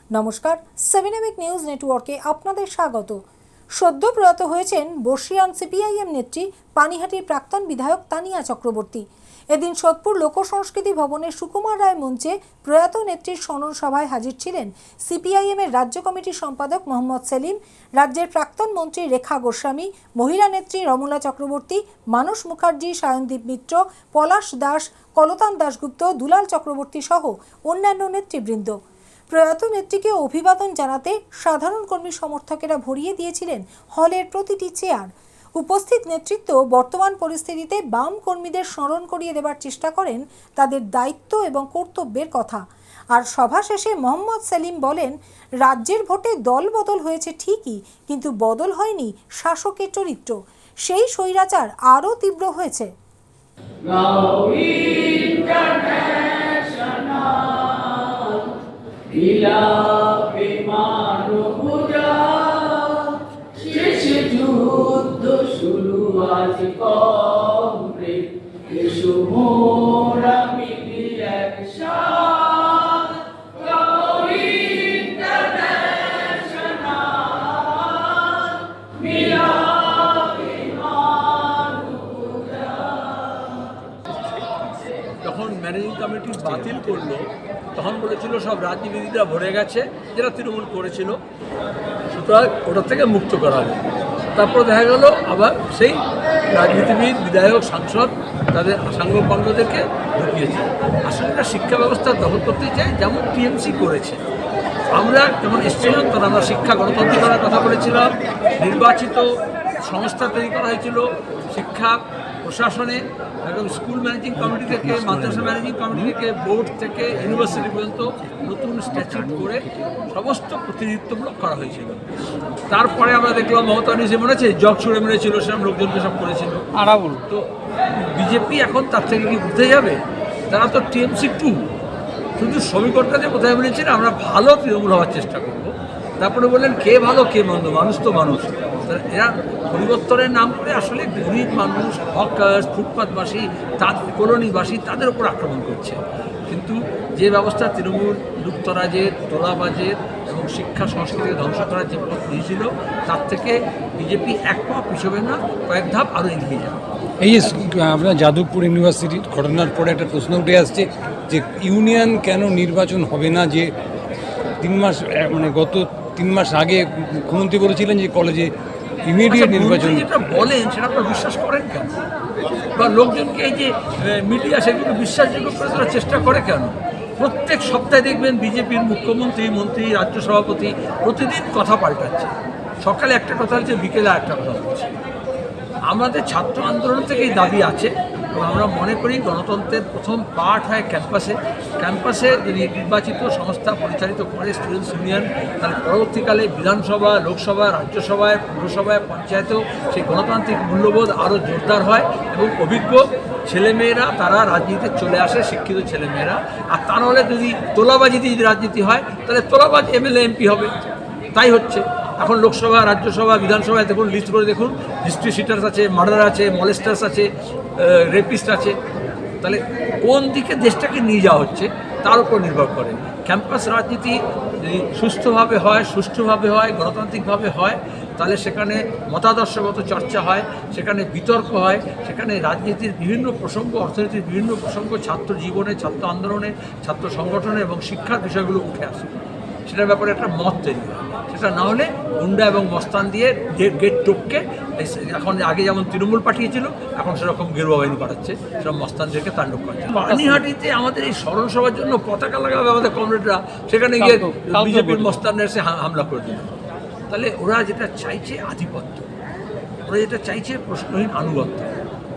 নমস্কার, 7 নিউজ নেটওয়ার্কে আপনাদের স্বাগত। সদ্য প্রয়াত হয়েছেন বর্ষিয়ান সিপিআইএম নেত্রী পানিহাটির প্রাক্তন বিধায়ক তানিয়া চক্রবর্তী। এদিন সোদপুর লোকসংস্কৃতি ভবনের সুকুমার রায় মঞ্চে প্রয়াত নেত্রীর স্মরণ সভায় হাজির ছিলেন সিপিআইএমের রাজ্য কমিটির সম্পাদক মোহাম্মদ সেলিম, রাজ্যের প্রাক্তন মন্ত্রী রেখা গোস্বামী, মহিলা নেত্রী রমলা চক্রবর্তী, মানস মুখার্জি, সায়নদীপ মিত্র, পলাশ দাস, কলতান দাশগুপ্ত, দুলাল চক্রবর্তী সহ অন্যান্য নেতৃবৃন্দ। প্রয়াত নেত্রীকে অভিবাদন জানাতে সাধারণ কর্মী সমর্থকেরা ভরিয়ে দিয়েছিলেন হলের প্রতিটি চেয়ার। উপস্থিত নেতৃত্ব বর্তমান পরিস্থিতিতে বাম কর্মীদের স্মরণ করিয়ে দেবার চেষ্টা করেন তাদের দায়িত্ব এবং কর্তব্যের কথা। আর সভা শেষে মোহাম্মদ সেলিম বলেন, রাজ্যের ভোটে দল বদল হয়েছে ঠিকই, কিন্তু বদল হয়নি শাসকের চরিত্র। সেই স্বৈরাচার আরও তীব্র হয়েছে। বিলাপে মানবুরা শেষ যুদ্ধ শুরু আজ কমরে এসো মোরা মিলি একসাথ ইন্টারন্যাশনাল বিলাপে মানবুরা। যখন ম্যানেজিং কমিটি বাতিল করলো তখন বলেছিল সব রাজনীতিবিদরা ভরে গেছে যেটা তৃণমূল করেছিল, সুতরাং ওটার থেকে মুক্ত করা হবে। তারপর দেখা গেল আবার সেই রাজনীতিবিদ, বিধায়ক, সাংসদ তাদের সাঙ্গপাঙ্গদেরকে ঢুকিয়েছে। আসলে এটা শিক্ষা ব্যবস্থা দখল করতে চাই, যেমন টিএমসি করেছে। আমরা যেমন এসেছিলাম তখন আমরা শিক্ষা গণতন্ত্র করার কথা বলেছিলাম, নির্বাচিত সংস্থা তৈরি করা হয়েছিল শিক্ষা প্রশাসনে এবং স্কুল ম্যানেজিং কমিটি থেকে, মাদ্রাসা ম্যানেজিং কমিটি থেকে, বোর্ড থেকে ইউনিভার্সিটি পর্যন্ত নতুন স্ট্যাচুট করে সমস্ত প্রতিনিধিত্বমূলক করা হয়েছিল। তারপরে আমরা দেখলাম মমতা ব্যানার্জি মনে আছে জগ ছুড়ে মেরেছিল, সেরকম লোকজনকে সব করেছিল। তো বিজেপি এখন তার থেকে কি উঠে যাবে? তারা তো টিএমসি 2 শুধু সমীকরণটাতে কোথায় বলেছেন আমরা ভালো তৃণমূল হওয়ার চেষ্টা করব। তারপরে বললেন কে ভালো কে মন্দ, মানুষ তো মানুষ। এরা পরিবর্তনের নাম করে আসলে গরিব মানুষ, হকার্স, ফুটপাথবাসী, কলোনিবাসী তাদের উপর আক্রমণ করছে। কিন্তু যে ব্যবস্থা তৃণমূল লুটতরাজের, তোলাবাজের এবং শিক্ষা সংস্কৃতিকে ধ্বংস করার যে পথ নিয়েছিল, তার থেকে বিজেপি এক পা পিছবে না, কয়েক ধাপ আরও এগিয়ে যাবে। এই যে আপনার যাদবপুর ইউনিভার্সিটির ঘটনার পরে একটা প্রশ্ন উঠে আসছে যে ইউনিয়ন কেন নির্বাচন হবে না? যে 3 মাস মানে গত 3 মাস আগে মুখ্যমন্ত্রী বলেছিলেন যে কলেজে ইমিডিয়েট নির্বাচন। যেটা বলেন সেটা আপনারা বিশ্বাস করেন কেন? বা লোকজনকে এই যে মিডিয়া সেগুলো বিশ্বাসযোগ্য করে তোলার চেষ্টা করে কেন? প্রত্যেক সপ্তাহে দেখবেন বিজেপির মুখ্যমন্ত্রী, মন্ত্রী, রাজ্য সভাপতি প্রতিদিন কথা পাল্টাচ্ছে। সকালে একটা কথা হচ্ছে, বিকেলে একটা কথা হচ্ছে। আমাদের ছাত্র আন্দোলন থেকে এই দাবি আছে এবং আমরা মনে করি গণতন্ত্রের প্রথম পার্ট হয় ক্যাম্পাসে যদি নির্বাচিত সংস্থা পরিচালিত করে স্টুডেন্টস ইউনিয়ন, তাহলে পরবর্তীকালে বিধানসভা, লোকসভা, রাজ্যসভায়, পৌরসভায়, পঞ্চায়েতেও সেই গণতান্ত্রিক মূল্যবোধ আরও জোরদার হয় এবং অভিজ্ঞ ছেলেমেয়েরা তারা রাজনীতিতে চলে আসে, শিক্ষিত ছেলেমেয়েরা। আর তা নাহলে যদি তোলাবাজিতে যদি রাজনীতি হয় তাহলে তোলাবাজ এমএলএ এমপি হবে। তাই হচ্ছে এখন লোকসভা, রাজ্যসভা, বিধানসভায় দেখুন, লিস্ট করে দেখুন, হিস্ট্রি শিটার্স আছে, মার্ডার আছে, মলেস্টার্স আছে, রেপিস্ট আছে। তাহলে কোন দিকে দেশটাকে নিয়ে যাওয়া হচ্ছে তার উপর নির্ভর করে। ক্যাম্পাস রাজনীতি যদি সুস্থভাবে হয়, সুষ্ঠুভাবে হয়, গণতান্ত্রিকভাবে হয়, তাহলে সেখানে মতাদর্শগত চর্চা হয়, সেখানে বিতর্ক হয়, সেখানে রাজনীতির বিভিন্ন প্রসঙ্গ, অর্থনীতির বিভিন্ন প্রসঙ্গ, ছাত্র জীবনে, ছাত্র আন্দোলনে, ছাত্র সংগঠনে এবং শিক্ষার বিষয়গুলো উঠে আসে। সেটার ব্যাপারে একটা মত তৈরি হয়। সেটা না হলে গুন্ডা এবং মস্তান দিয়ে গেট টপকে, এখন আগে যেমন তৃণমূল পাঠিয়েছিল এখন সেরকম গেরুয়া বাহিনী পাঠাচ্ছে, সেরকম মস্তানদেরকে তাণ্ডব করছে। পানিহাটিতে আমাদের এই স্মরণ সভার জন্য পতাকা লাগাবে আমাদের কমরেডরা, সেখানে গিয়ে বিজেপির মস্তানরা এসে হামলা করে দিল। তাহলে ওরা যেটা চাইছে আধিপত্য, ওরা যেটা চাইছে প্রশ্নহীন আনুগত্য,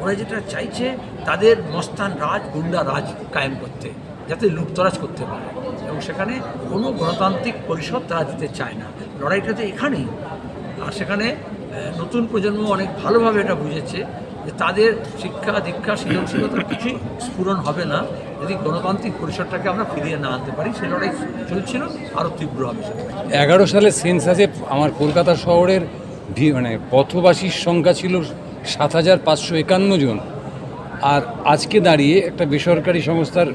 ওরা যেটা চাইছে তাদের মস্তান রাজ, গুন্ডা রাজ কায়েম করতে, যাতে লুটতরাজ করতে পারে। এবং সেখানে কোনো গণতান্ত্রিক পরিষদ তারা দিতে চায় না। লড়াইটা তো এখানেই। আর সেখানে নতুন প্রজন্ম অনেক ভালোভাবে এটা বুঝেছে যে তাদের শিক্ষা, দীক্ষা, সৃজনশীলতার কিছুই স্ফুরণ হবে না যদি গণতান্ত্রিক পরিসরটাকে আমরা ফিরিয়ে না আনতে পারি। সে লড়াই চলছিল, আরও তীব্র হবে। 11 সালে সেন্সাসে আমার কলকাতা শহরের মানে পথবাসীর সংখ্যা ছিল 7,551 জন, আর আজকে দাঁড়িয়ে একটা বেসরকারি সংস্থার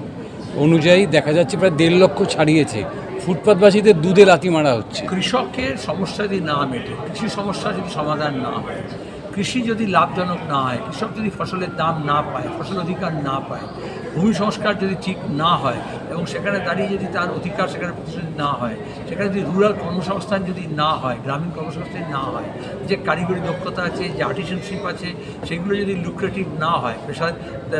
অনুযায়ী দেখা যাচ্ছে প্রায় 1.5 লক্ষ ছাড়িয়েছে। ফুটপাতবাসীদের দুধে লাথি মারা হচ্ছে। কৃষকের সমস্যা যদি না মেটে, কৃষি সমস্যা যদি সমাধান না হয়, কৃষি যদি লাভজনক না হয়, কৃষক যদি ফসলের দাম না পায়, ফসল অধিকার না পায়, ভূমি সংস্কার যদি ঠিক না হয় এবং সেখানে দাঁড়িয়ে যদি তার অধিকার সেখানে প্রতিষ্ঠিত না হয়, সেখানে যদি রুরাল কর্মসংস্থান যদি না হয়, গ্রামীণ কর্মসংস্থান না হয়, যে কারিগরি দক্ষতা আছে, যে আর্টিসানশিপ আছে, সেগুলো যদি লুক্রেটিভ না হয়,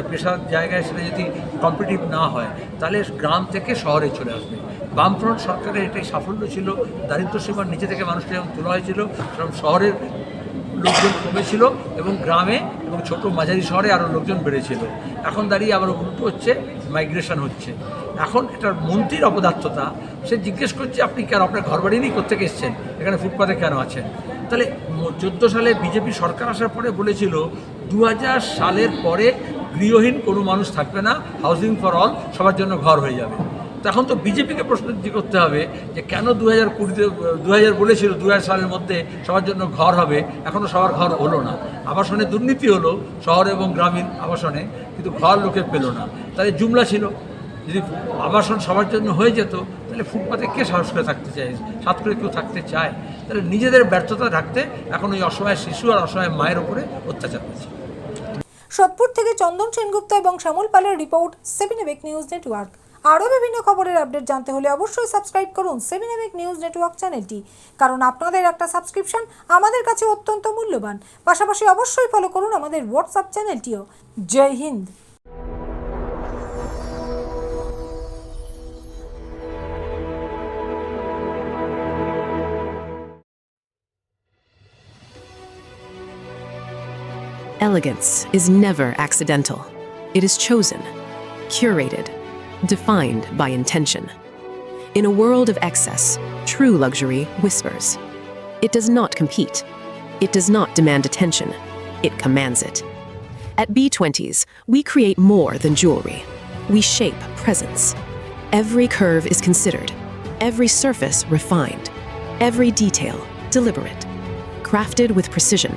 পেশার জায়গায় সেটা যদি কম্পিটিটিভ না হয়, তাহলে গ্রাম থেকে শহরে চলে আসবে। বামফ্রন্ট সরকারের এটাই সাফল্য ছিল, দারিদ্র্য সীমার নিচে থেকে মানুষকে যখন তোলা হয়েছিল তখন শহরের লোকজন কমেছিল এবং গ্রামে এবং ছোট মাঝারি শহরে আরও লোকজন বেড়েছিল। এখন দাঁড়িয়ে আবার উল্টো হচ্ছে, মাইগ্রেশন হচ্ছে। এখন এটার মন্ত্রীর অপদার্থতা, সে জিজ্ঞেস করছে আপনি কেন আপনার ঘর বাড়ি নিয়ে কোথেকে এসছেন, এখানে ফুটপাতে কেন আছেন। তাহলে 14 সালে বিজেপি সরকার আসার পরে বলেছিল 2000 সালের পরে গৃহহীন কোনো মানুষ থাকবে না, হাউজিং ফর অল, সবার জন্য ঘর হয়ে যাবে। তখন তো বিজেপিকে প্রশ্ন করতে হবে যে কেন 2020 বলেছিল 2000 সালের মধ্যে সবার জন্য ঘর হবে, এখনও সবার ঘর হলো না। আবাসনে দুর্নীতি হলো শহর এবং গ্রামীণ আবাসনে, কিন্তু ঘর লোকে পেল না। তাহলে জুমলা ছিল, যদি আবাসন সবার জন্য হয়ে যেত তাহলে ফুটপাতে কে সাহস করে থাকতে চায়, সাত করে কেউ থাকতে চায়? তাহলে নিজেদের ব্যর্থতা রাখতে এখন ওই অসহায় শিশু আর অসহায় মায়ের ওপরে অত্যাচার হচ্ছে। সোদপুর থেকে চন্দন সেনগুপ্ত এবং শ্যামল পালের রিপোর্ট 7 এবেক নিউজ নেটওয়ার্ক। আরও বিভিন্ন খবরের আপডেট জানতে হলে অবশ্যই সাবস্ক্রাইব করুন 7 এবেক নিউজ নেটওয়ার্ক চ্যানেলটি, কারণ আপনাদের একটা সাবস্ক্রিপশন আমাদের কাছে অত্যন্ত মূল্যবান। পাশাপাশি অবশ্যই ফলো করুন আমাদের হোয়াটসঅ্যাপ চ্যানেলটিও। Jai Hind. Elegance is never accidental. It is chosen, curated, defined by intention. In a world of excess, true luxury whispers. It does not compete. It does not demand attention. It commands it. At B20s, we create more than jewelry. We shape presence. Every curve is considered, every surface refined, every detail deliberate, crafted with precision,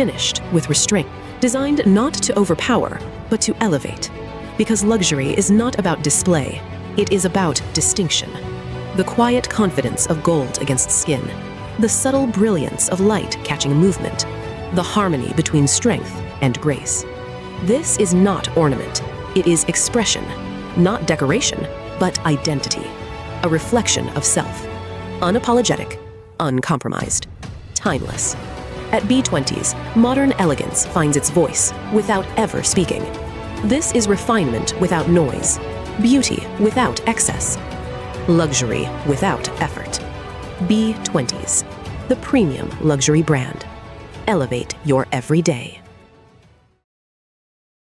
finished with restraint, designed not to overpower, but to elevate. Because luxury is not about display, it is about distinction. The quiet confidence of gold against skin, the subtle brilliance of light catching movement, the harmony between strength and grace. This is not ornament, it is expression, not decoration, but identity, a reflection of self, unapologetic, uncompromised, timeless. At B20s, modern elegance finds its voice without ever speaking. This is refinement without noise, beauty without excess, luxury without effort. B20s, the premium luxury brand. Elevate your everyday.